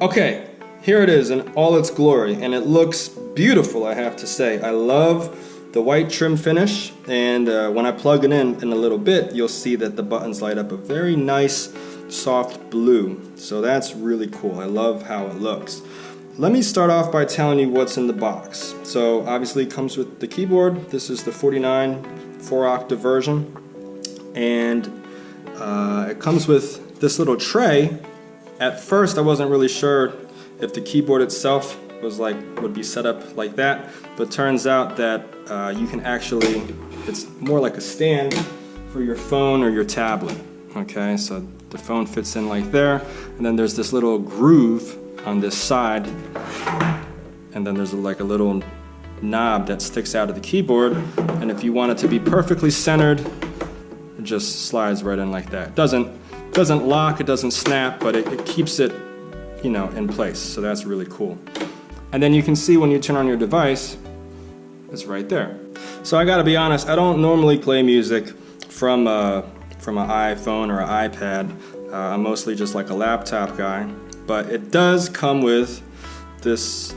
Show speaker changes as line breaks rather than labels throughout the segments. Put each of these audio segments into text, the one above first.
Okay, here it is in all its glory, and it looks beautiful, I have to say. I love the white trim finish, and when I plug it in a little bit, you'll see that the buttons light up a very nice soft blue. So that's really cool. I love how it looks. Let me start off by telling you what's in the box. So obviously it comes with the keyboard. This is the 49 4-octave version, and it comes with this little tray. At first I wasn't really sure if the keyboard itself would be set up like that, but turns out that you can actually, it's more like a stand for your phone or your tablet. Okay, so the phone fits in like there, and then there's this little groove on this side, and then there's like a little knob that sticks out of the keyboard, and if you want it to be perfectly centered, it just slides right in like that. It doesn't lock, it doesn't snap, but it keeps it, you know, in place, so that's really cool. And then you can see when you turn on your device, it's right there. So I gotta be honest, I don't normally play music from an iPhone or an iPad. I'm mostly just like a laptop guy. But it does come with this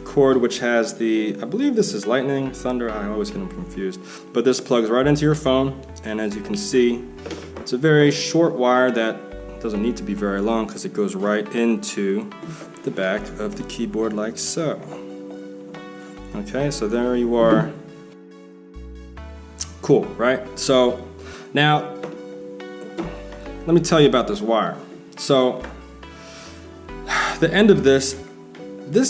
cord which has the, I believe this is lightning, thunder, I always get them confused. But this plugs right into your phone, and as you can see, it's a very short wire that doesn't need to be very long because it goes right into the back of the keyboard like so. Okay, so there you are. Cool, right? So now, let me tell you about this wire. So, the end of this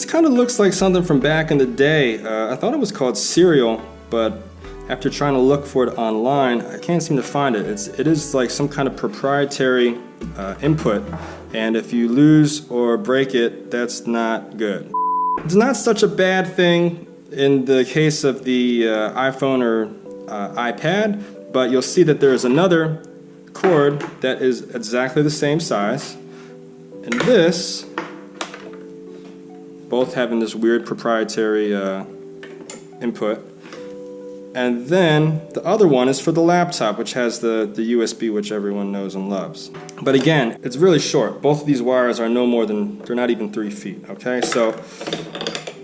kind of looks like something from back in the day. I thought it was called Serial, but after trying to look for it online, I can't seem to find it. It is like some kind of proprietary input, and if you lose or break it, that's not good. It's not such a bad thing in the case of the iPhone or iPad, but you'll see that there is another cord that is exactly the same size, and this, both having this weird proprietary input. And then the other one is for the laptop, which has the USB, which everyone knows and loves. But again, it's really short. Both of these wires are no more than, they're not even 3 feet, okay? So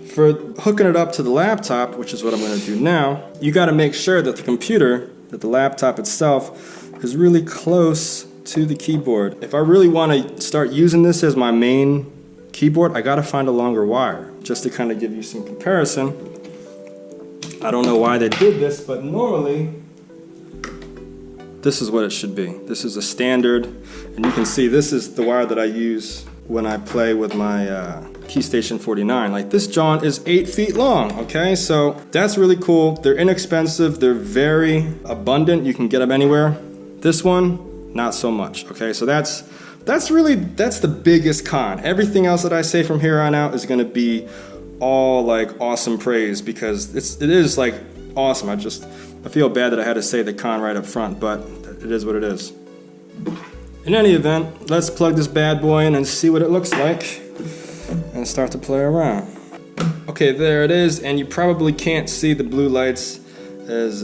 for hooking it up to the laptop, which is what I'm gonna do now, you gotta make sure that the computer, that the laptop itself, is really close to the keyboard. If I really wanna start using this as my main keyboard, I gotta find a longer wire, just to kind of give you some comparison. I don't know why they did this, but normally this is what it should be. This is a standard, and you can see this is the wire that I use when I play with my Keystation 49. Like, this John is 8 feet long, okay? So that's really cool. They're inexpensive, they're very abundant, you can get them anywhere. This one, not so much, okay? So that's the biggest con. Everything else that I say from here on out is gonna be all like awesome praise, because it is like awesome. I feel bad that I had to say the con right up front, but it is what it is. In any event, let's plug this bad boy in and see what it looks like and start to play around. Okay, there it is, and you probably can't see the blue lights as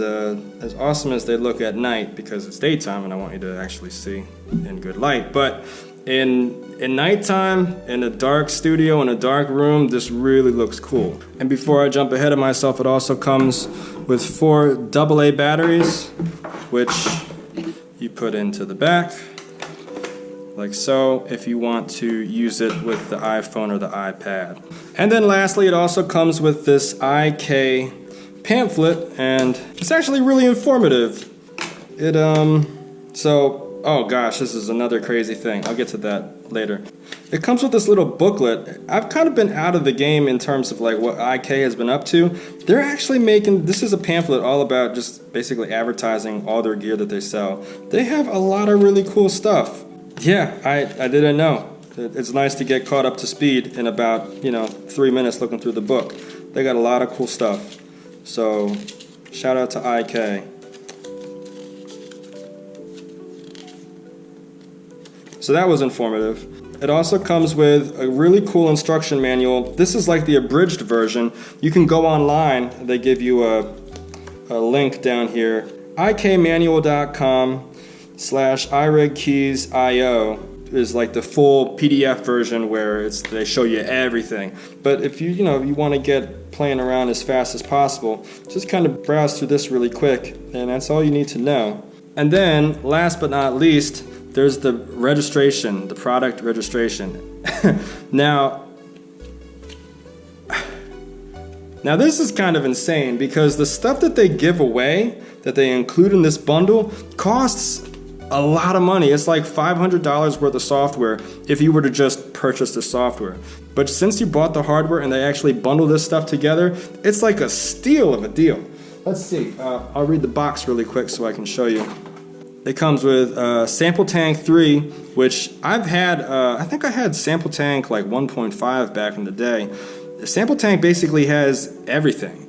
awesome as they look at night, because it's daytime and I want you to actually see in good light. But in nighttime, in a dark studio, in a dark room, this really looks cool. And before I jump ahead of myself, it also comes with 4 AA batteries, which you put into the back, like so, if you want to use it with the iPhone or the iPad. And then lastly, it also comes with this IK pamphlet, and it's actually really informative. Oh gosh, this is another crazy thing. I'll get to that later. It comes with this little booklet. I've kind of been out of the game in terms of like what IK has been up to. They're actually this is a pamphlet all about just basically advertising all their gear that they sell. They have a lot of really cool stuff. Yeah, I didn't know. It's nice to get caught up to speed in about, 3 minutes looking through the book. They got a lot of cool stuff. So, shout out to IK. So that was informative. It also comes with a really cool instruction manual. This is like the abridged version. You can go online. They give you a link down here. ikmanual.com/iRigKeysIO. is like the full PDF version where they show you everything. But if you want to get playing around as fast as possible, just kind of browse through this really quick, and that's all you need to know. And then, last but not least, there's the registration, the product registration. Now this is kind of insane because the stuff that they give away, that they include in this bundle, costs a lot of money. It's like $500 worth of software if you were to just purchase the software. But since you bought the hardware and they actually bundle this stuff together, it's like a steal of a deal. Let's see, I'll read the box really quick so I can show you. It comes with Sample Tank 3, which I've had, I think I had Sample Tank like 1.5 back in the day. The Sample Tank basically has everything,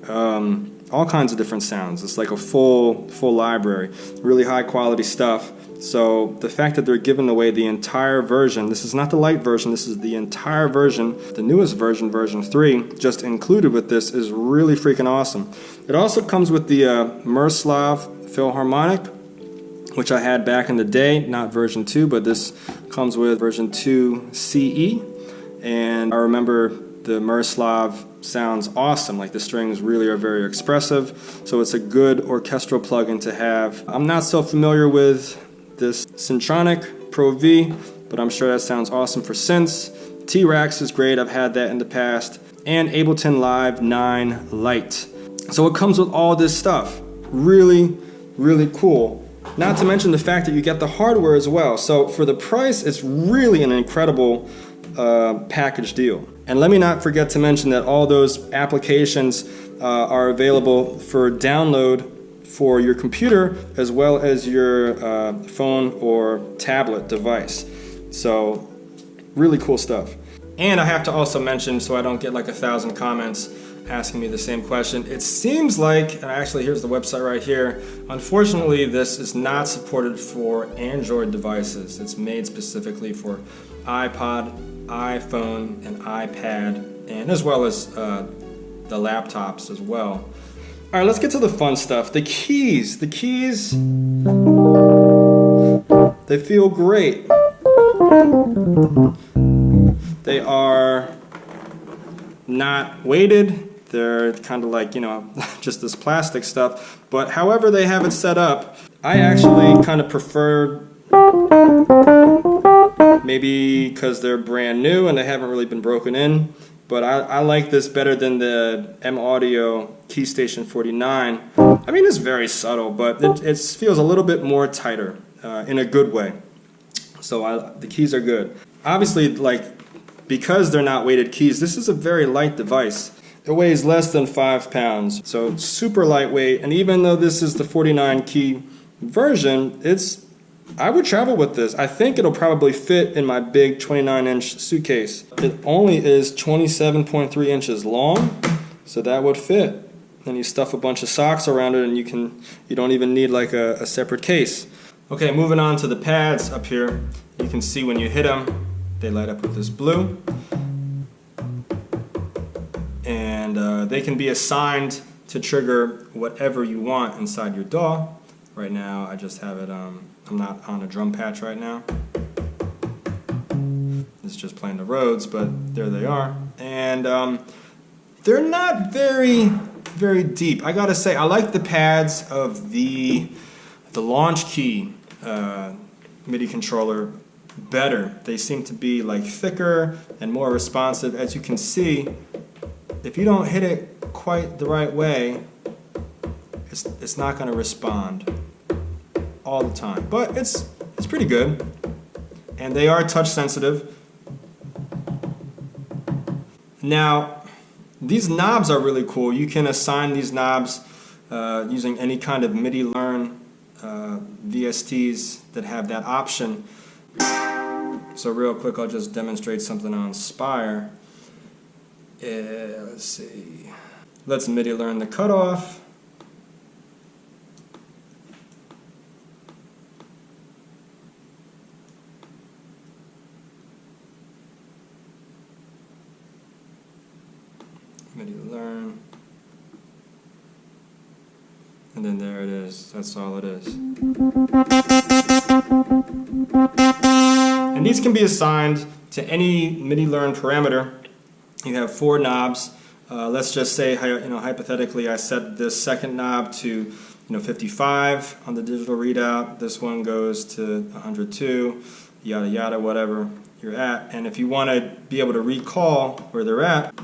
all kinds of different sounds. It's like a full library, really high quality stuff. So the fact that they're giving away the entire version, this is not the light version, this is the entire version, the newest version, version 3, just included with this is really freaking awesome. It also comes with the Merslav Philharmonic, which I had back in the day, not version 2, but this comes with version 2 CE. And I remember the Merslav sounds awesome, like the strings really are very expressive, so it's a good orchestral plugin to have. I'm not so familiar with this Syntronic Pro V, but I'm sure that sounds awesome for synths. T-Rax is great, I've had that in the past. And Ableton Live 9 Lite. So it comes with all this stuff. Really, really cool. Not to mention the fact that you get the hardware as well. So for the price, it's really an incredible package deal. And let me not forget to mention that all those applications are available for download for your computer as well as your phone or tablet device. So really cool stuff. And I have to also mention, so I don't get like 1,000 comments asking me the same question, it seems like, and actually here's the website right here, unfortunately this is not supported for Android devices. It's made specifically for iPod, iPhone, and iPad, and as well as the laptops as well. All right, let's get to the fun stuff. The keys. The keys, they feel great. They are not weighted. They're kind of like, just this plastic stuff. But however they have it set up, I actually kind of prefer, maybe because they're brand new and they haven't really been broken in, but I like this better than the M-Audio Keystation 49. I mean, it's very subtle, but it feels a little bit more tighter in a good way. So the keys are good. Obviously, because they're not weighted keys, this is a very light device. It weighs less than 5 pounds, so it's super lightweight. And even though this is the 49 key version, I would travel with this. I think it'll probably fit in my big 29-inch suitcase. It only is 27.3 inches long, so that would fit. Then you stuff a bunch of socks around it and you don't even need like a separate case. Okay, moving on to the pads up here. You can see when you hit them, they light up with this blue. And they can be assigned to trigger whatever you want inside your DAW. Right now I just have it, I'm not on a drum patch right now. It's just playing the Rhodes, but there they are. And they're not very, very deep. I gotta say, I like the pads of the Launch Key MIDI controller better. They seem to be like thicker and more responsive. As you can see, if you don't hit it quite the right way, it's not going to respond all the time. But it's pretty good. And they are touch sensitive. Now, these knobs are really cool. You can assign these knobs using any kind of MIDI Learn VSTs that have that option. So real quick, I'll just demonstrate something on Spire. Let's see. Let's MIDI Learn the cutoff. MIDI Learn. And then there it is. That's all it is. And And these can be assigned to any MIDI learn parameter. You have 4 knobs. Let's just say, hypothetically, I set this second knob to 55 on the digital readout. This one goes to 102, yada yada, whatever you're at. And if you want to be able to recall where they're at,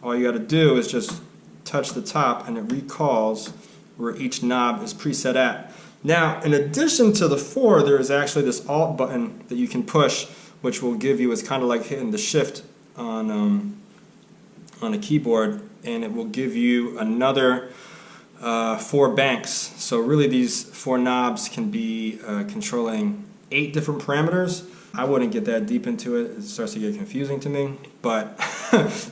all you got to do is just touch the top and it recalls where each knob is preset at. Now, in addition to the 4, there is actually this Alt button that you can push, which will give you, it's kind of like hitting the Shift on a keyboard, and it will give you another 4 banks. So really these 4 knobs can be controlling 8 different parameters. I wouldn't get that deep into it. It starts to get confusing to me. But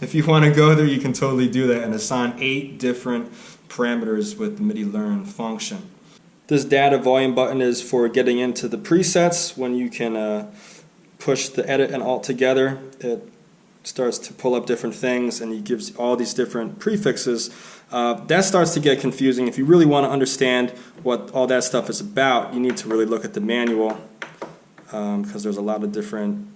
if you want to go there, you can totally do that and assign 8 different parameters with the MIDI learn function. This data volume button is for getting into the presets. When you can push the edit and alt together, it starts to pull up different things and it gives all these different prefixes. That starts to get confusing. If you really want to understand what all that stuff is about, you need to really look at the manual because there's a lot of different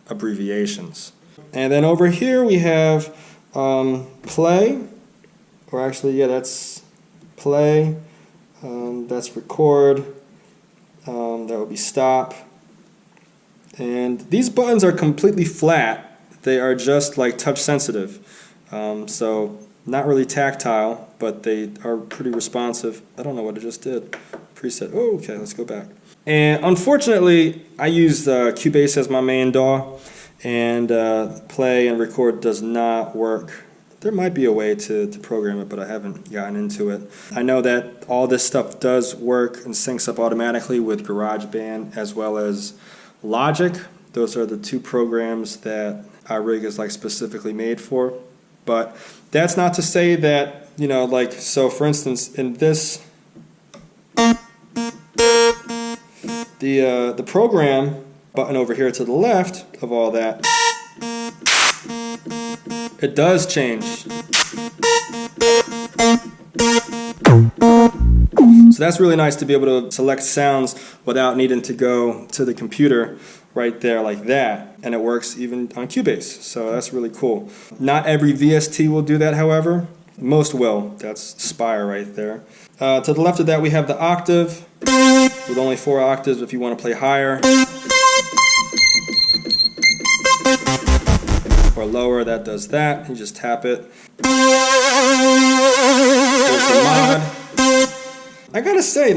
abbreviations. And then over here we have play, or actually, yeah, that's play, that's record, that would be stop. And these buttons are completely flat. They are just like touch sensitive, so not really tactile, but they are pretty responsive. I don't know what I just did. Preset. Oh, okay, let's go back. And unfortunately, I use Cubase as my main DAW, and play and record does not work. There might be a way to program it, but I haven't gotten into it. I know that all this stuff does work and syncs up automatically with GarageBand as well as Logic. Those are the 2 programs that iRig is like specifically made for. But that's not to say that, so for instance, in this, the program button over here to the left of all that, it does change. So that's really nice to be able to select sounds without needing to go to the computer right there like that, and it works even on Cubase, so that's really cool. Not every VST will do that, however. Most will. That's Spire right there. To the left of that we have the octave, with only 4 octaves if you want to play higher. Or lower, that does that. You just tap it. There's the mod. I gotta say,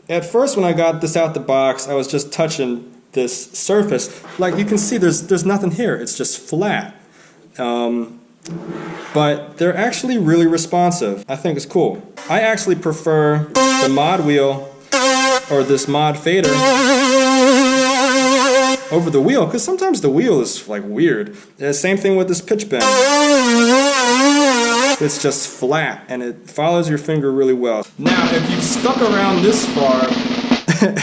at first when I got this out the box, I was just touching this surface. Like you can see, there's nothing here. It's just flat. But they're actually really responsive. I think it's cool. I actually prefer the mod wheel or this mod fader over the wheel, because sometimes the wheel is like weird. Same thing with this pitch bend. It's just flat and it follows your finger really well. Now, if you've stuck around this far,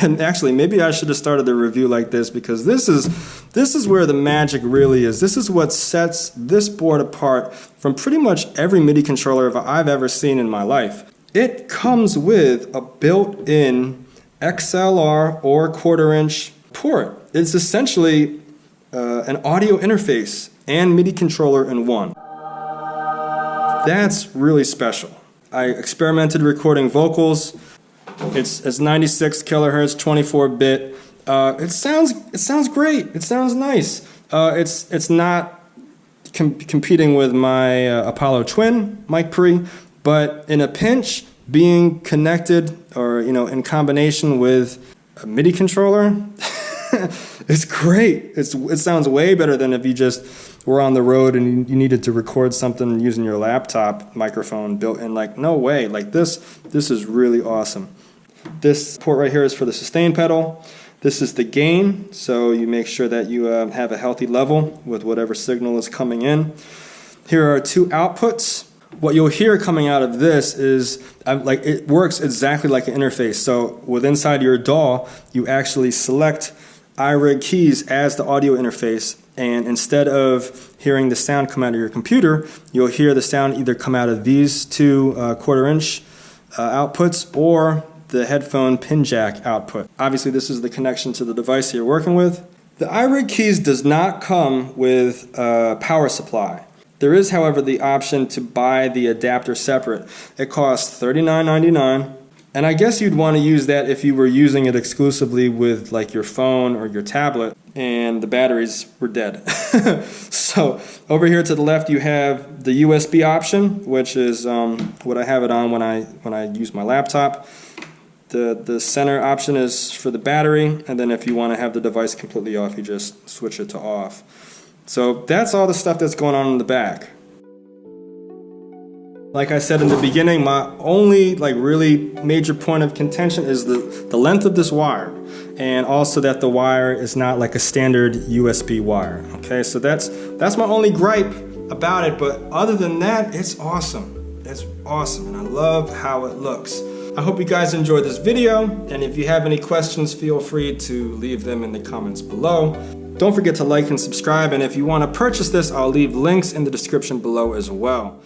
and actually maybe I should have started the review like this, because this is where the magic really is. This is what sets this board apart from pretty much every MIDI controller I've ever seen in my life. It comes with a built-in XLR or 1/4 inch port. It's essentially an audio interface and MIDI controller in one. That's really special. I experimented recording vocals. It's 96 kilohertz, 24-bit. It sounds great. It sounds nice. It's not competing with my Apollo Twin mic pre, but in a pinch, being connected or in combination with a MIDI controller, it's great. It sounds way better than if you just were on the road and you needed to record something using your laptop microphone built in. Like, no way. Like this is really awesome. This port right here is for the sustain pedal. This is the gain, so you make sure that you have a healthy level with whatever signal is coming in. Here are 2 outputs. What you'll hear coming out of this is it works exactly like an interface. So with inside your DAW, you actually select iRig keys as the audio interface, and instead of hearing the sound come out of your computer, you'll hear the sound either come out of these 2 1/4 inch outputs or the headphone pin jack output. Obviously this is the connection to the device you're working with. The iRig keys does not come with a power supply. There is, however, the option to buy the adapter separate. It costs $39.99, and I guess you'd want to use that if you were using it exclusively with like your phone or your tablet and the batteries were dead. So over here to the left you have the USB option, which is what I have it on when I use my laptop. The center option is for the battery, and then if you want to have the device completely off, you just switch it to off. So that's all the stuff that's going on in the back. Like I said in the beginning, my only really major point of contention is the length of this wire, and also that the wire is not like a standard USB wire. Okay, so that's my only gripe about it, but other than that, it's awesome. It's awesome, and I love how it looks. I hope you guys enjoyed this video, and if you have any questions, feel free to leave them in the comments below. Don't forget to like and subscribe, and if you want to purchase this, I'll leave links in the description below as well.